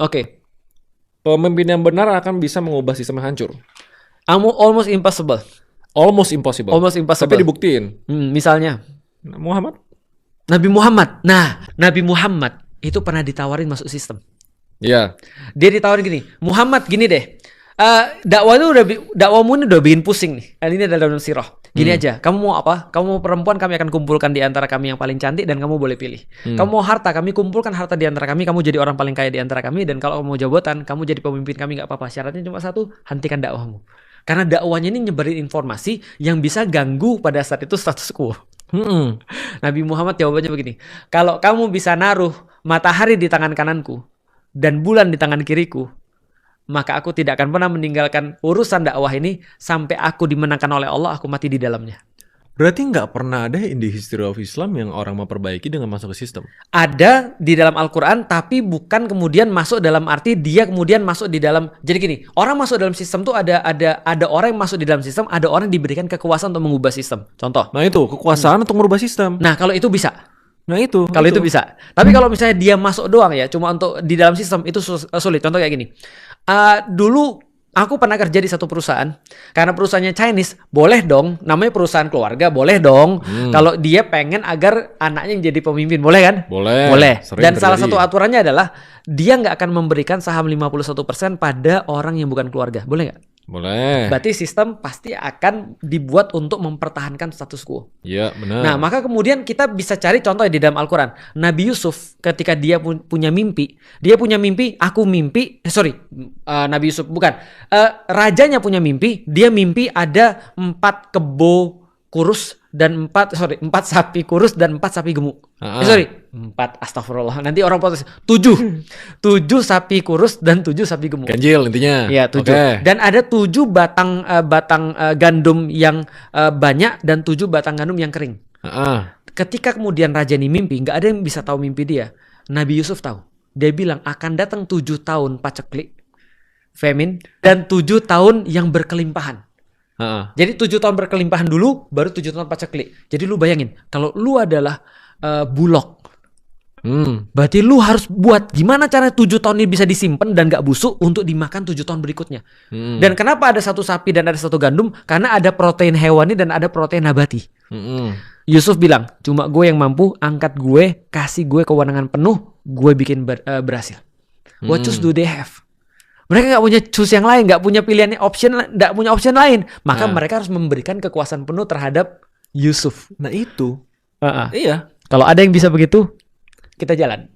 Oke. Pemimpin yang benar akan bisa mengubah sistem yang hancur. Almost impossible. Almost impossible. Almost impossible. Tapi dibuktiin. Misalnya Muhammad. Nabi Muhammad. Nah, Nabi Muhammad itu pernah ditawarin masuk sistem. Iya. Dia ditawarin gini, Muhammad gini deh. Dakwamu ini udah bikin pusing nih. Ini adalah dalam sirah. Gini aja, kamu mau apa? Kamu mau perempuan, kami akan kumpulkan di antara kami yang paling cantik dan kamu boleh pilih. Kamu mau harta, kami kumpulkan harta di antara kami, kamu jadi orang paling kaya di antara kami, dan kalau kamu mau jabatan, kamu jadi pemimpin kami, nggak apa-apa. Syaratnya cuma satu, hentikan dakwahmu. Karena dakwahnya ini nyebarin informasi yang bisa ganggu pada saat itu status quo. Nabi Muhammad jawabannya begini, kalau kamu bisa naruh matahari di tangan kananku dan bulan di tangan kiriku, maka aku tidak akan pernah meninggalkan urusan dakwah ini sampai aku dimenangkan oleh Allah, aku mati di dalamnya. Berarti nggak pernah ada in the history of Islam yang orang memperbaiki dengan masuk ke sistem? Ada di dalam Al-Quran, tapi bukan kemudian masuk dalam arti dia kemudian masuk di dalam. Jadi gini, orang masuk dalam sistem tuh ada orang yang masuk di dalam sistem, ada orang yang diberikan kekuasaan untuk mengubah sistem. Contoh. Nah itu, kekuasaan untuk merubah sistem. Nah kalau itu bisa. Nah itu. Kalau itu bisa. Tapi kalau misalnya dia masuk doang ya, cuma untuk di dalam sistem, itu sulit. Contoh kayak gini. Dulu aku pernah kerja di satu perusahaan. Karena perusahaannya Chinese, boleh dong. Namanya perusahaan keluarga, boleh dong. Kalau dia pengen agar anaknya jadi pemimpin, boleh kan? Boleh. Dan salah satu aturannya adalah dia nggak akan memberikan saham 51% pada orang yang bukan keluarga. Boleh nggak? Boleh. Berarti sistem pasti akan dibuat untuk mempertahankan status quo. Iya, benar. Nah, maka kemudian kita bisa cari contoh di dalam Al-Quran. Nabi Yusuf ketika dia punya mimpi, Nabi Yusuf bukan. Rajanya punya mimpi, dia mimpi ada 4 kebo kurus dan 4 sapi kurus dan 4 sapi gemuk. 4, astagfirullah. Nanti orang protes. 7 sapi kurus dan 7 sapi gemuk. Ganjil intinya. Iya, 7. Okay. Dan ada 7 batang gandum yang banyak dan 7 batang gandum yang kering. Ketika kemudian raja ini mimpi, nggak ada yang bisa tahu mimpi dia. Nabi Yusuf tahu. Dia bilang akan datang 7 tahun paceklik, famine, dan 7 tahun yang berkelimpahan. Jadi 7 tahun berkelimpahan dulu, baru 7 tahun paceklik. Jadi lu bayangin, kalau lu adalah bulog, berarti lu harus buat gimana caranya 7 tahun ini bisa disimpan dan gak busuk untuk dimakan 7 tahun berikutnya. Dan kenapa ada 1 sapi dan ada 1 gandum? Karena ada protein hewani dan ada protein nabati. Yusuf bilang, cuma gue yang mampu, angkat gue, kasih gue kewenangan penuh, gue bikin berhasil. What choice do they have? Mereka nggak punya choose yang lain, nggak punya pilihan nggak punya option lain. Maka mereka harus memberikan kekuasaan penuh terhadap Yusuf. Nah itu. Iya. Kalau ada yang bisa begitu, kita jalan.